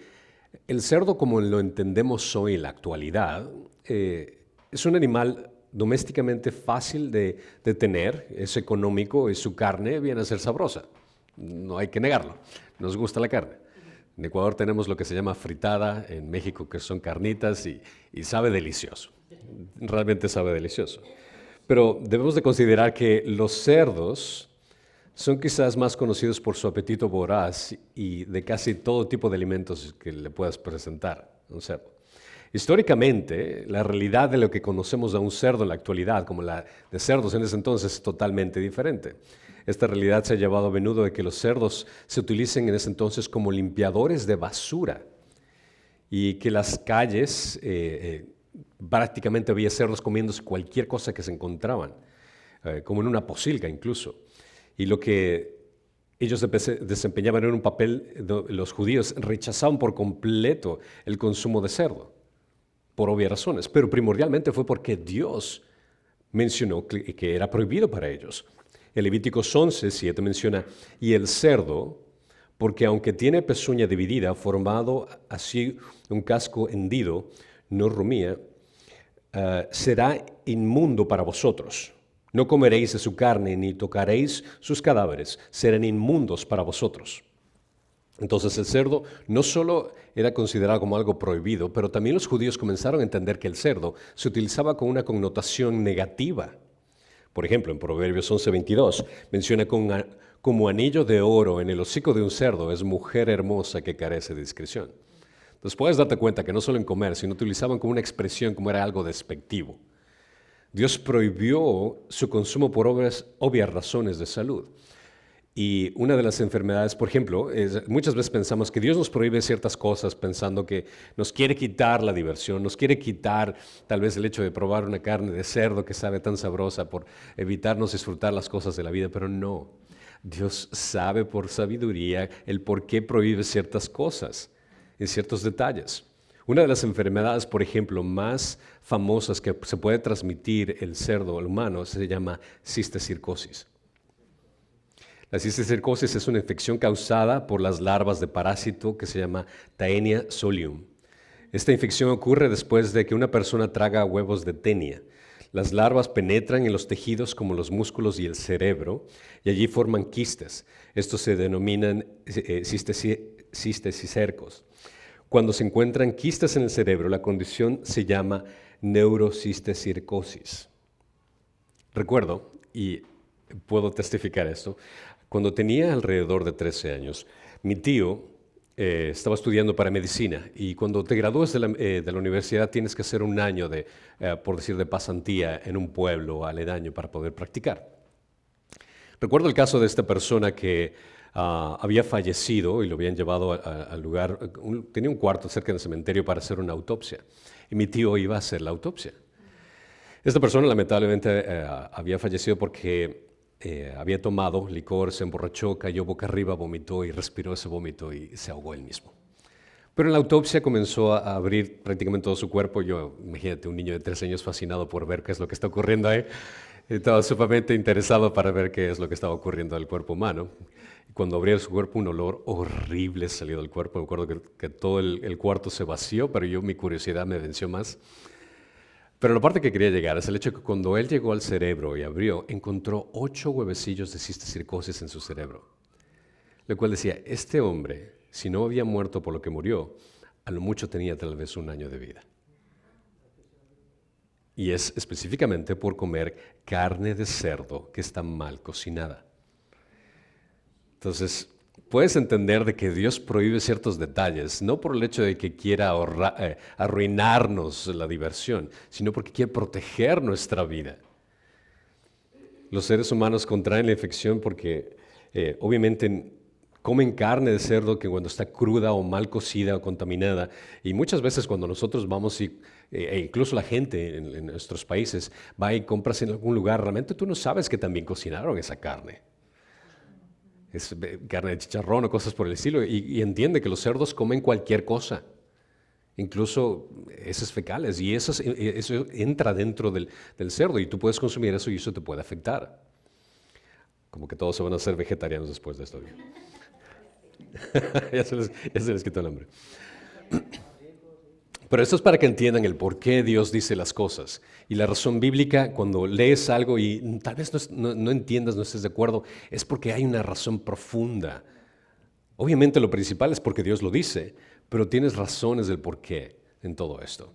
Speaker 1: el cerdo, como lo entendemos hoy en la actualidad, es un animal domésticamente fácil de tener, es económico y su carne viene a ser sabrosa. No hay que negarlo, nos gusta la carne. En Ecuador tenemos lo que se llama fritada, en México que son carnitas y sabe delicioso, realmente sabe delicioso. Pero debemos de considerar que los cerdos son quizás más conocidos por su apetito voraz y de casi todo tipo de alimentos que le puedas presentar a un cerdo. Históricamente, la realidad de lo que conocemos a un cerdo en la actualidad, como la de cerdos en ese entonces, es totalmente diferente. Esta realidad se ha llevado a menudo de que los cerdos se utilicen en ese entonces como limpiadores de basura y que las calles prácticamente había cerdos comiéndose cualquier cosa que se encontraban, como en una pocilga incluso. Y lo que ellos desempeñaban en un papel, los judíos rechazaban por completo el consumo de cerdo, por obvias razones, pero primordialmente fue porque Dios mencionó que era prohibido para ellos. En Levíticos 11:7 menciona, y el cerdo, porque aunque tiene pezuña dividida, formado así un casco hendido, no rumía, será inmundo para vosotros. No comeréis de su carne, ni tocaréis sus cadáveres, serán inmundos para vosotros. Entonces el cerdo no solo era considerado como algo prohibido, pero también los judíos comenzaron a entender que el cerdo se utilizaba con una connotación negativa. Por ejemplo, en Proverbios 11:22 menciona como anillo de oro en el hocico de un cerdo es mujer hermosa que carece de discreción. Entonces puedes darte cuenta que no solo en comer, sino utilizaban como una expresión como era algo despectivo. Dios prohibió su consumo por obvias razones de salud. Y una de las enfermedades, por ejemplo, muchas veces pensamos que Dios nos prohíbe ciertas cosas pensando que nos quiere quitar la diversión, nos quiere quitar tal vez el hecho de probar una carne de cerdo que sabe tan sabrosa por evitarnos disfrutar las cosas de la vida, pero no. Dios sabe por sabiduría el por qué prohíbe ciertas cosas en ciertos detalles. Una de las enfermedades, por ejemplo, más famosas que se puede transmitir el cerdo al humano se llama cisticercosis. La cisticercosis es una infección causada por las larvas de parásito que se llama Taenia solium. Esta infección ocurre después de que una persona traga huevos de tenia. Las larvas penetran en los tejidos como los músculos y el cerebro y allí forman quistes. Estos se denominan cisticercos. Cuando se encuentran quistes en el cerebro, la condición se llama neurocisticercosis. Recuerdo, y puedo testificar esto, cuando tenía alrededor de 13 años, mi tío estaba estudiando para medicina y cuando te gradúas de la universidad tienes que hacer un año por decir, de pasantía en un pueblo aledaño para poder practicar. Recuerdo el caso de esta persona que había fallecido y lo habían llevado al lugar, tenía un cuarto cerca del cementerio para hacer una autopsia y mi tío iba a hacer la autopsia. Esta persona lamentablemente había fallecido porque había tomado licor, se emborrachó, cayó boca arriba, vomitó y respiró ese vómito y se ahogó él mismo. Pero en la autopsia comenzó a abrir prácticamente todo su cuerpo. Yo, imagínate, un niño de 13 años fascinado por ver qué es lo que está ocurriendo ahí. Estaba sumamente interesado para ver qué es lo que estaba ocurriendo al cuerpo humano. Y cuando abría su cuerpo, un olor horrible salió del cuerpo. Me acuerdo que todo el cuarto se vació, pero mi curiosidad me venció más. Pero la parte que quería llegar es el hecho de que cuando él llegó al cerebro y abrió, encontró 8 huevecillos de cisticercosis en su cerebro. Lo cual decía, este hombre, si no había muerto por lo que murió, a lo mucho tenía tal vez 1 año de vida. Y es específicamente por comer carne de cerdo que está mal cocinada. Entonces, puedes entender de que Dios prohíbe ciertos detalles, no por el hecho de que quiera arruinarnos la diversión, sino porque quiere proteger nuestra vida. Los seres humanos contraen la infección porque obviamente comen carne de cerdo que cuando está cruda o mal cocida o contaminada. Y muchas veces cuando nosotros vamos e incluso la gente en nuestros países va y compras en algún lugar, realmente tú no sabes que también cocinaron esa carne. Es carne de chicharrón o cosas por el estilo. Y entiende que los cerdos comen cualquier cosa, incluso heces fecales. Y eso entra dentro del cerdo y tú puedes consumir eso y eso te puede afectar. Como que todos se van a hacer vegetarianos después de esto. ya se les quitó el hambre. Pero esto es para que entiendan el por qué Dios dice las cosas. Y la razón bíblica, cuando lees algo y tal vez no entiendas, no estés de acuerdo, es porque hay una razón profunda. Obviamente lo principal es porque Dios lo dice, pero tienes razones del por qué en todo esto.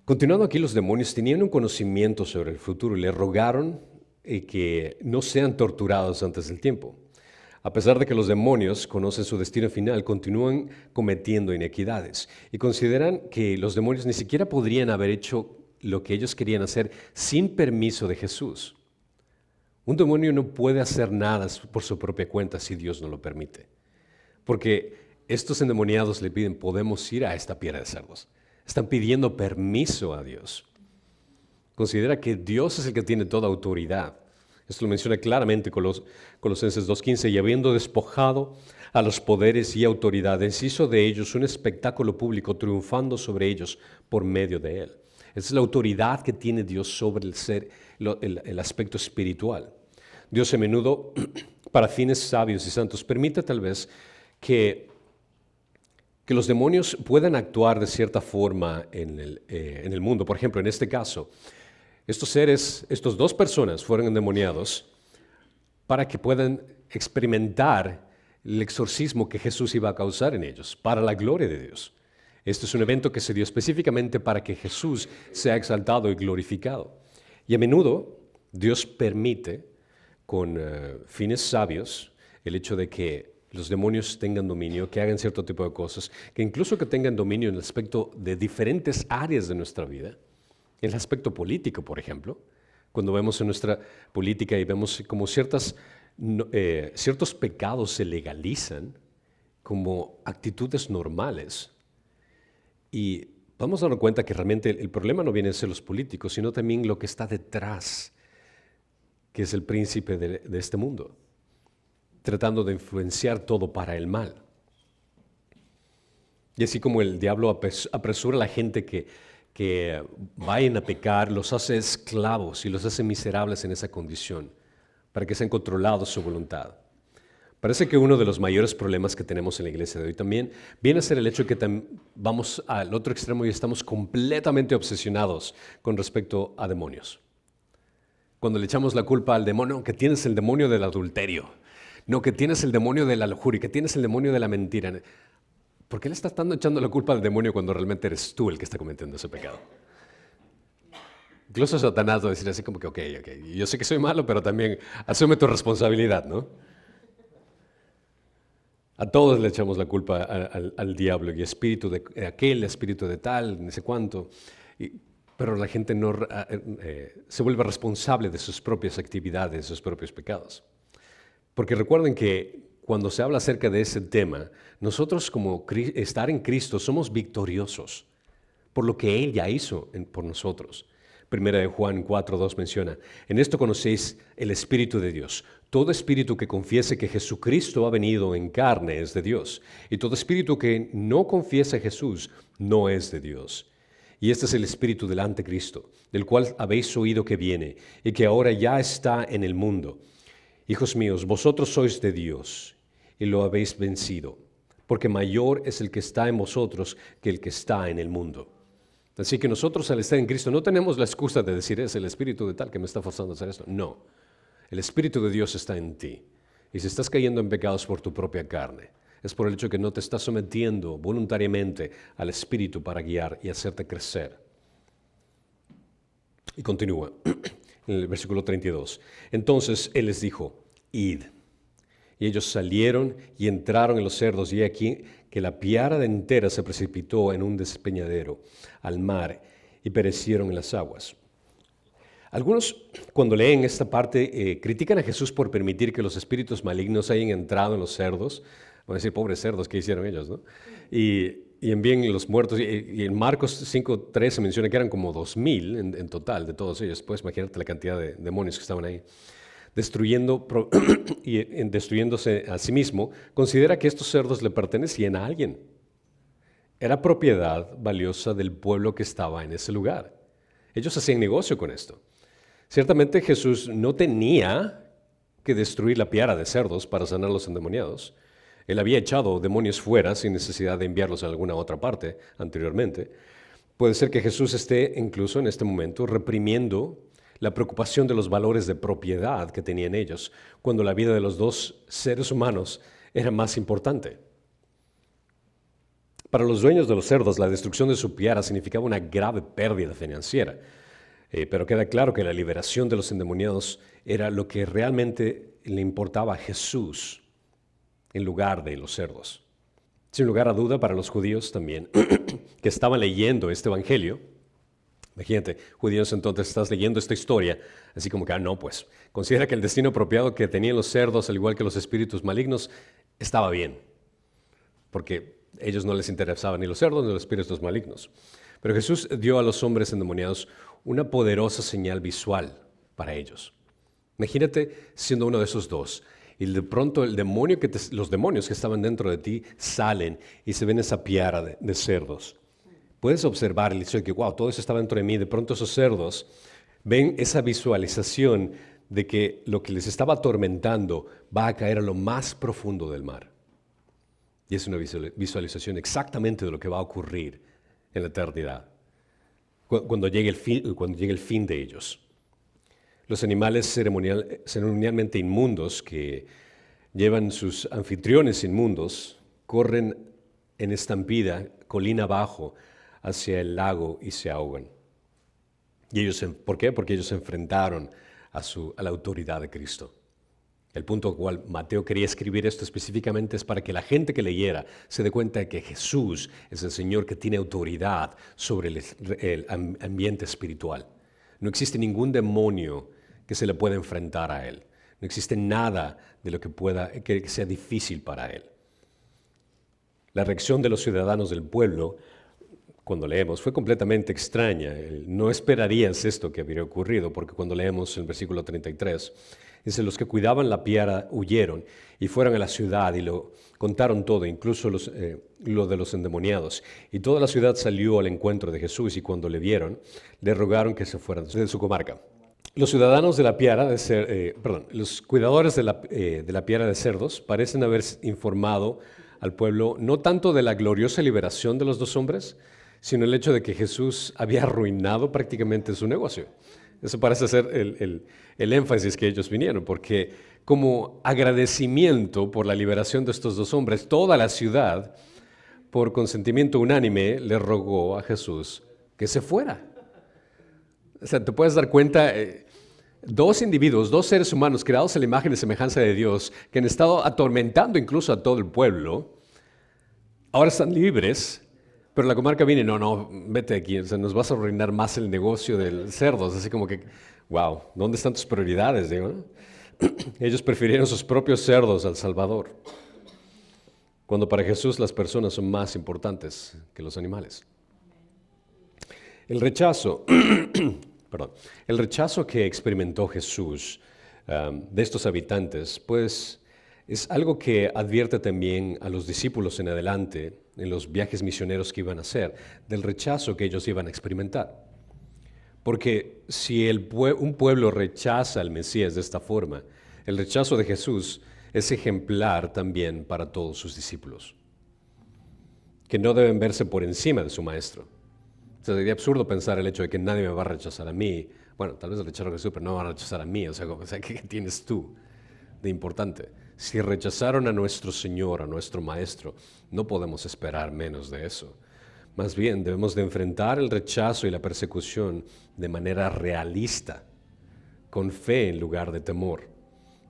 Speaker 1: Continuando aquí, los demonios tenían un conocimiento sobre el futuro y le rogaron que no sean torturados antes del tiempo. A pesar de que los demonios conocen su destino final, continúan cometiendo inequidades y consideran que los demonios ni siquiera podrían haber hecho lo que ellos querían hacer sin permiso de Jesús. Un demonio no puede hacer nada por su propia cuenta si Dios no lo permite. Porque estos endemoniados le piden, podemos ir a esta piedra de cerdos. Están pidiendo permiso a Dios. Considera que Dios es el que tiene toda autoridad. Esto lo menciona claramente Colosenses 2:15, y habiendo despojado a los poderes y autoridades, hizo de ellos un espectáculo público, triunfando sobre ellos por medio de él. Esa es la autoridad que tiene Dios sobre el ser, el aspecto espiritual. Dios a menudo, para fines sabios y santos, permite tal vez que los demonios puedan actuar de cierta forma en el mundo. Por ejemplo, en este caso, estas dos personas fueron endemoniados para que puedan experimentar el exorcismo que Jesús iba a causar en ellos, para la gloria de Dios. Este es un evento que se dio específicamente para que Jesús sea exaltado y glorificado. Y a menudo Dios permite, con fines sabios, el hecho de que los demonios tengan dominio, que hagan cierto tipo de cosas, que incluso que tengan dominio en el aspecto de diferentes áreas de nuestra vida. El aspecto político, por ejemplo, cuando vemos en nuestra política y vemos como ciertos pecados se legalizan como actitudes normales. Y vamos a darnos cuenta que realmente el problema no viene de ser los políticos, sino también lo que está detrás, que es el príncipe de este mundo, tratando de influenciar todo para el mal. Y así como el diablo apresura a la gente que vayan a pecar, los hace esclavos y los hace miserables en esa condición, para que sean controlados su voluntad. Parece que uno de los mayores problemas que tenemos en la iglesia de hoy también viene a ser el hecho de que vamos al otro extremo y estamos completamente obsesionados con respecto a demonios. Cuando le echamos la culpa al demonio, que tienes el demonio del adulterio, no, que tienes el demonio de la lujuria, que tienes el demonio de la mentira. ¿Por qué le estás echando la culpa al demonio cuando realmente eres tú el que está cometiendo ese pecado? Incluso Satanás va a decir así como que, ok, yo sé que soy malo, pero también asume tu responsabilidad, ¿no? A todos le echamos la culpa al diablo y espíritu de aquel, espíritu de tal, no sé cuánto. Pero la gente no se vuelve responsable de sus propias actividades, de sus propios pecados. Porque recuerden que cuando se habla acerca de ese tema, nosotros como estar en Cristo somos victoriosos por lo que Él ya hizo por nosotros. Primera de Juan 4:2 menciona, en esto conocéis el Espíritu de Dios. Todo espíritu que confiese que Jesucristo ha venido en carne es de Dios. Y todo espíritu que no confiesa a Jesús no es de Dios. Y este es el espíritu del anticristo, del cual habéis oído que viene y que ahora ya está en el mundo. Hijos míos, vosotros sois de Dios y lo habéis vencido, porque mayor es el que está en vosotros que el que está en el mundo. Así que nosotros al estar en Cristo no tenemos la excusa de decir es el espíritu de tal que me está forzando a hacer esto. No, el Espíritu de Dios está en ti. Y si estás cayendo en pecados por tu propia carne, es por el hecho que no te estás sometiendo voluntariamente al Espíritu para guiar y hacerte crecer. Y continúa en el versículo 32. Entonces Él les dijo, id. Y ellos salieron y entraron en los cerdos, y aquí que la piara entera se precipitó en un despeñadero al mar y perecieron en las aguas. Algunos cuando leen esta parte, critican a Jesús por permitir que los espíritus malignos hayan entrado en los cerdos. Van a decir, pobres cerdos, ¿qué hicieron ellos? ¿No? Y envíen los muertos. Y en Marcos 5:3 se menciona que eran como 2,000 en total de todos ellos. Puedes imaginarte la cantidad de demonios que estaban ahí. Destruyéndose a sí mismo, considera que estos cerdos le pertenecían a alguien. Era propiedad valiosa del pueblo que estaba en ese lugar. Ellos hacían negocio con esto. Ciertamente Jesús no tenía que destruir la piara de cerdos para sanar a los endemoniados. Él había echado demonios fuera sin necesidad de enviarlos a alguna otra parte anteriormente. Puede ser que Jesús esté incluso en este momento reprimiendo la preocupación de los valores de propiedad que tenían ellos, cuando la vida de los dos seres humanos era más importante. Para los dueños de los cerdos, la destrucción de su piara significaba una grave pérdida financiera. Pero queda claro que la liberación de los endemoniados era lo que realmente le importaba a Jesús en lugar de los cerdos. Sin lugar a duda, para los judíos también, que estaban leyendo este evangelio, imagínate, judíos, entonces estás leyendo esta historia, así como que, no, pues, considera que el destino apropiado que tenían los cerdos, al igual que los espíritus malignos, estaba bien, porque a ellos no les interesaban ni los cerdos ni los espíritus malignos. Pero Jesús dio a los hombres endemoniados una poderosa señal visual para ellos. Imagínate siendo uno de esos dos, y de pronto los demonios que estaban dentro de ti salen y se ven esa piara de cerdos. Puedes observar el hecho de que, wow, todo eso estaba dentro de mí. De pronto esos cerdos ven esa visualización de que lo que les estaba atormentando va a caer a lo más profundo del mar. Y es una visualización exactamente de lo que va a ocurrir en la eternidad, cuando llegue el fin de ellos. Los animales ceremonialmente inmundos que llevan sus anfitriones inmundos corren en estampida, colina abajo, hacia el lago y se ahogan. ¿Por qué? Porque ellos se enfrentaron a la autoridad de Cristo. El punto al cual Mateo quería escribir esto específicamente es para que la gente que leyera se dé cuenta de que Jesús es el Señor que tiene autoridad sobre el ambiente espiritual. No existe ningún demonio que se le pueda enfrentar a Él. No existe nada de lo que sea difícil para Él. La reacción de los ciudadanos del pueblo, cuando leemos, fue completamente extraña. No esperarías esto que habría ocurrido, porque cuando leemos el versículo 33, dice, los que cuidaban la piara huyeron y fueron a la ciudad y lo contaron todo, incluso lo de los endemoniados. Y toda la ciudad salió al encuentro de Jesús y cuando le vieron, le rogaron que se fueran de su comarca. Los ciudadanos de la piara los cuidadores de la piara de cerdos parecen haber informado al pueblo no tanto de la gloriosa liberación de los dos hombres, sino el hecho de que Jesús había arruinado prácticamente su negocio. Eso parece ser el énfasis que ellos vinieron, porque como agradecimiento por la liberación de estos dos hombres, toda la ciudad, por consentimiento unánime, le rogó a Jesús que se fuera. O sea, te puedes dar cuenta, dos individuos, dos seres humanos creados a la imagen y semejanza de Dios, que han estado atormentando incluso a todo el pueblo, ahora están libres. Pero la comarca viene, no, vete aquí, o sea, nos vas a arruinar más el negocio del cerdos. Así como que, wow, ¿dónde están tus prioridades? Digo? Ellos prefirieron sus propios cerdos al Salvador, cuando para Jesús las personas son más importantes que los animales. El rechazo que experimentó Jesús de estos habitantes, pues es algo que advierte también a los discípulos en adelante, en los viajes misioneros que iban a hacer, del rechazo que ellos iban a experimentar. Porque si un pueblo rechaza al Mesías de esta forma, el rechazo de Jesús es ejemplar también para todos sus discípulos, que no deben verse por encima de su maestro. O sea, sería absurdo pensar el hecho de que nadie me va a rechazar a mí. Bueno, tal vez rechazaron a Jesús, pero no me van a rechazar a mí. O sea, ¿qué tienes tú de importante? Si rechazaron a nuestro Señor, a nuestro Maestro, no podemos esperar menos de eso. Más bien, debemos de enfrentar el rechazo y la persecución de manera realista, con fe en lugar de temor,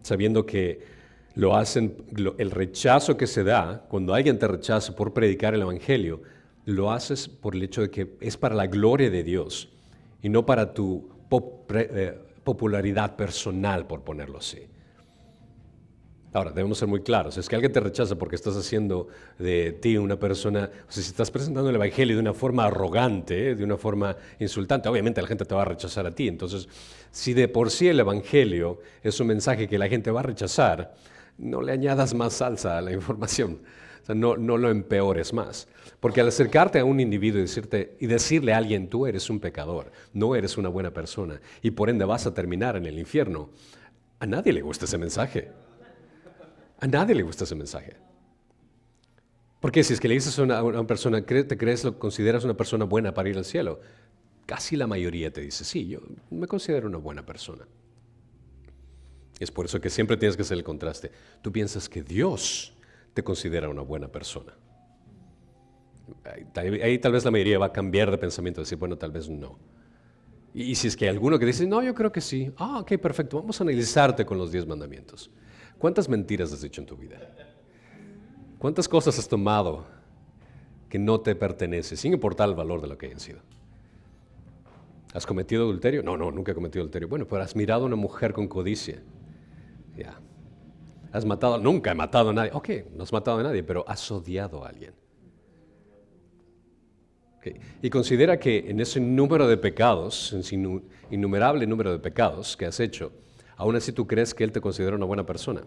Speaker 1: sabiendo que el rechazo que se da, cuando alguien te rechaza por predicar el Evangelio, lo haces por el hecho de que es para la gloria de Dios y no para tu popularidad personal, por ponerlo así. Ahora, debemos ser muy claros. Es que alguien te rechaza porque estás haciendo de ti una persona, o sea, si estás presentando el Evangelio de una forma arrogante, de una forma insultante, obviamente la gente te va a rechazar a ti. Entonces, si de por sí el Evangelio es un mensaje que la gente va a rechazar, no le añadas más salsa a la información. O sea, no lo empeores más. Porque al acercarte a un individuo y decirle a alguien, tú eres un pecador, no eres una buena persona, y por ende vas a terminar en el infierno, a nadie le gusta ese mensaje. A nadie le gusta ese mensaje. Porque si es que le dices a una persona, lo consideras una persona buena para ir al cielo? Casi la mayoría te dice, sí, yo me considero una buena persona. Es por eso que siempre tienes que hacer el contraste. Tú piensas que Dios te considera una buena persona. Ahí tal vez la mayoría va a cambiar de pensamiento, decir, bueno, tal vez no. Y si es que hay alguno que dice, no, yo creo que sí. Ok, perfecto, vamos a analizarte con los 10 mandamientos. ¿Cuántas mentiras has dicho en tu vida? ¿Cuántas cosas has tomado que no te pertenecen, sin importar el valor de lo que hayan sido? ¿Has cometido adulterio? No, nunca he cometido adulterio. Bueno, pero has mirado a una mujer con codicia. Ya. ¿Has matado? Nunca he matado a nadie. Ok, no has matado a nadie, pero has odiado a alguien. Okay. Y considera que en ese número de pecados, en ese innumerable número de pecados que has hecho, aún así tú crees que Él te considera una buena persona.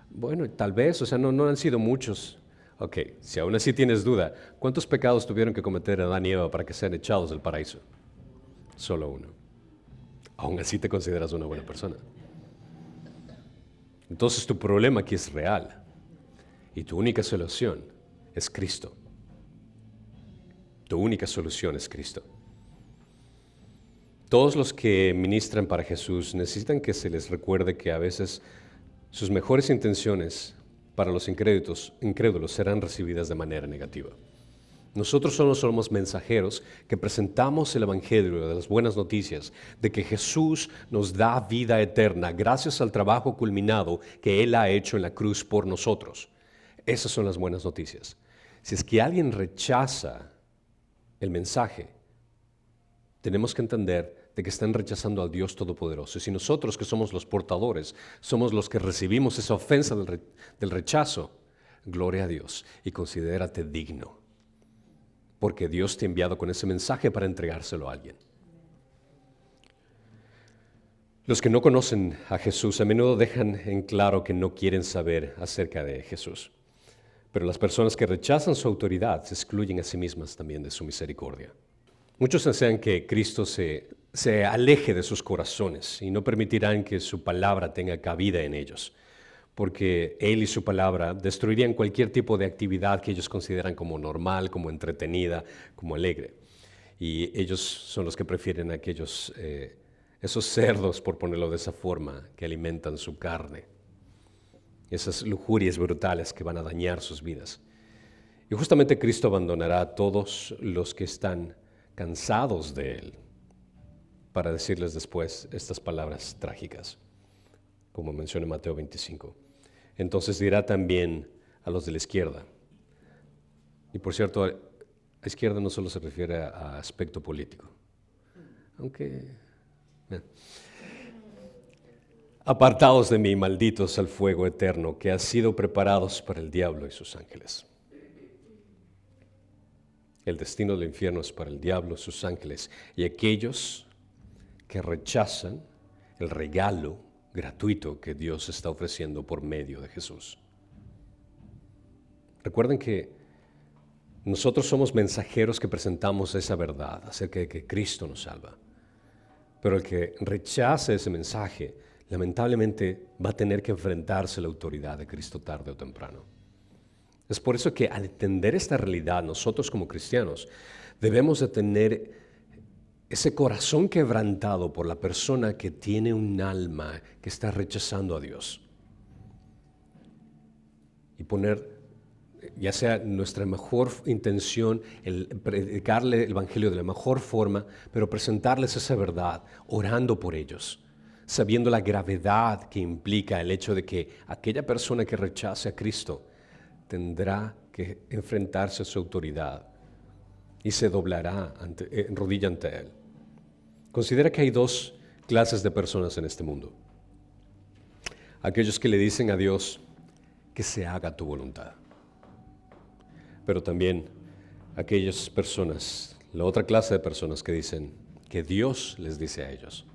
Speaker 1: Bueno, tal vez, o sea, no han sido muchos. Ok, si aún así tienes duda, ¿cuántos pecados tuvieron que cometer Adán y Eva para que sean echados del paraíso? Solo uno. Aún así te consideras una buena persona. Entonces tu problema aquí es real. Y tu única solución es Cristo. Tu única solución es Cristo. Todos los que ministran para Jesús necesitan que se les recuerde que a veces sus mejores intenciones para los incrédulos serán recibidas de manera negativa. Nosotros solo somos mensajeros que presentamos el Evangelio de las buenas noticias de que Jesús nos da vida eterna gracias al trabajo culminado que Él ha hecho en la cruz por nosotros. Esas son las buenas noticias. Si es que alguien rechaza el mensaje, tenemos que entender de que están rechazando al Dios Todopoderoso. Y si nosotros, que somos los portadores, somos los que recibimos esa ofensa del rechazo, gloria a Dios y considérate digno, porque Dios te ha enviado con ese mensaje para entregárselo a alguien. Los que no conocen a Jesús a menudo dejan en claro que no quieren saber acerca de Jesús. Pero las personas que rechazan su autoridad se excluyen a sí mismas también de su misericordia. Muchos desean que Cristo se aleje de sus corazones y no permitirán que su palabra tenga cabida en ellos, porque Él y su palabra destruirían cualquier tipo de actividad que ellos consideran como normal, como entretenida, como alegre. Y ellos son los que prefieren esos cerdos, por ponerlo de esa forma, que alimentan su carne. Esas lujurias brutales que van a dañar sus vidas. Y justamente Cristo abandonará a todos los que están cansados de Él para decirles después estas palabras trágicas, como menciona en Mateo 25. Entonces dirá también a los de la izquierda. Y por cierto, a izquierda no solo se refiere a aspecto político, aunque... Apartaos de mí, malditos, al fuego eterno que ha sido preparados para el diablo y sus ángeles. El destino del infierno es para el diablo, sus ángeles y aquellos que rechazan el regalo gratuito que Dios está ofreciendo por medio de Jesús. Recuerden que nosotros somos mensajeros que presentamos esa verdad acerca de que Cristo nos salva. Pero el que rechace ese mensaje, lamentablemente va a tener que enfrentarse a la autoridad de Cristo tarde o temprano. Es por eso que al entender esta realidad, nosotros como cristianos debemos de tener ese corazón quebrantado por la persona que tiene un alma que está rechazando a Dios. Y poner, ya sea nuestra mejor intención, el predicarle el Evangelio de la mejor forma, pero presentarles esa verdad, orando por ellos, sabiendo la gravedad que implica el hecho de que aquella persona que rechace a Cristo tendrá que enfrentarse a su autoridad y se doblará en rodilla ante Él. Considera que hay dos clases de personas en este mundo. Aquellos que le dicen a Dios que se haga tu voluntad. Pero también aquellas personas, la otra clase de personas que dicen que Dios les dice a ellos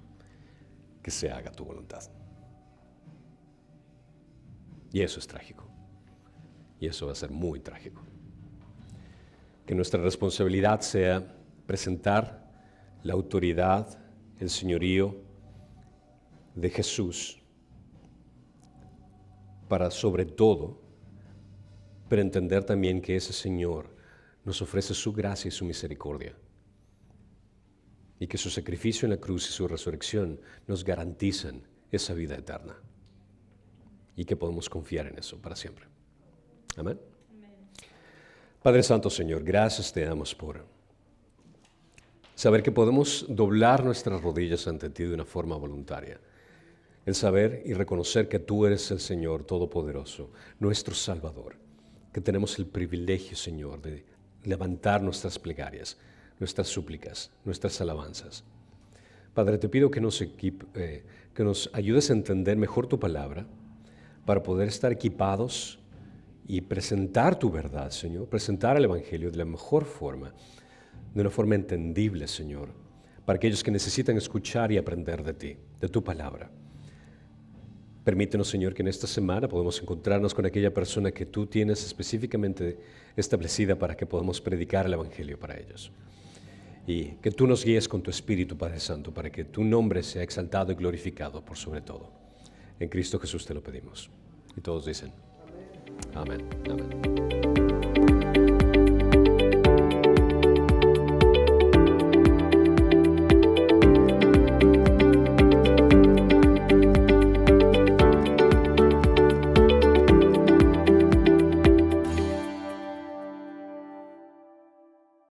Speaker 1: que se haga tu voluntad. Y eso es trágico. Y eso va a ser muy trágico. Que nuestra responsabilidad sea presentar la autoridad, el señorío de Jesús para sobre todo, pero entender también que ese Señor nos ofrece su gracia y su misericordia y que su sacrificio en la cruz y su resurrección nos garantizan esa vida eterna y que podemos confiar en eso para siempre. Amén. Padre Santo, Señor, gracias te damos por saber que podemos doblar nuestras rodillas ante ti de una forma voluntaria. El saber y reconocer que tú eres el Señor Todopoderoso, nuestro Salvador, que tenemos el privilegio, Señor, de levantar nuestras plegarias, nuestras súplicas, nuestras alabanzas. Padre, te pido que nos ayudes a entender mejor tu palabra para poder estar equipados y presentar tu verdad, Señor, presentar el Evangelio de la mejor forma, de una forma entendible, Señor, para aquellos que necesitan escuchar y aprender de ti, de tu palabra. Permítenos, Señor, que en esta semana podamos encontrarnos con aquella persona que tú tienes específicamente establecida para que podamos predicar el Evangelio para ellos. Y que tú nos guíes con tu Espíritu, Padre Santo, para que tu nombre sea exaltado y glorificado por sobre todo. En Cristo Jesús te lo pedimos. Y todos dicen, amén, amén.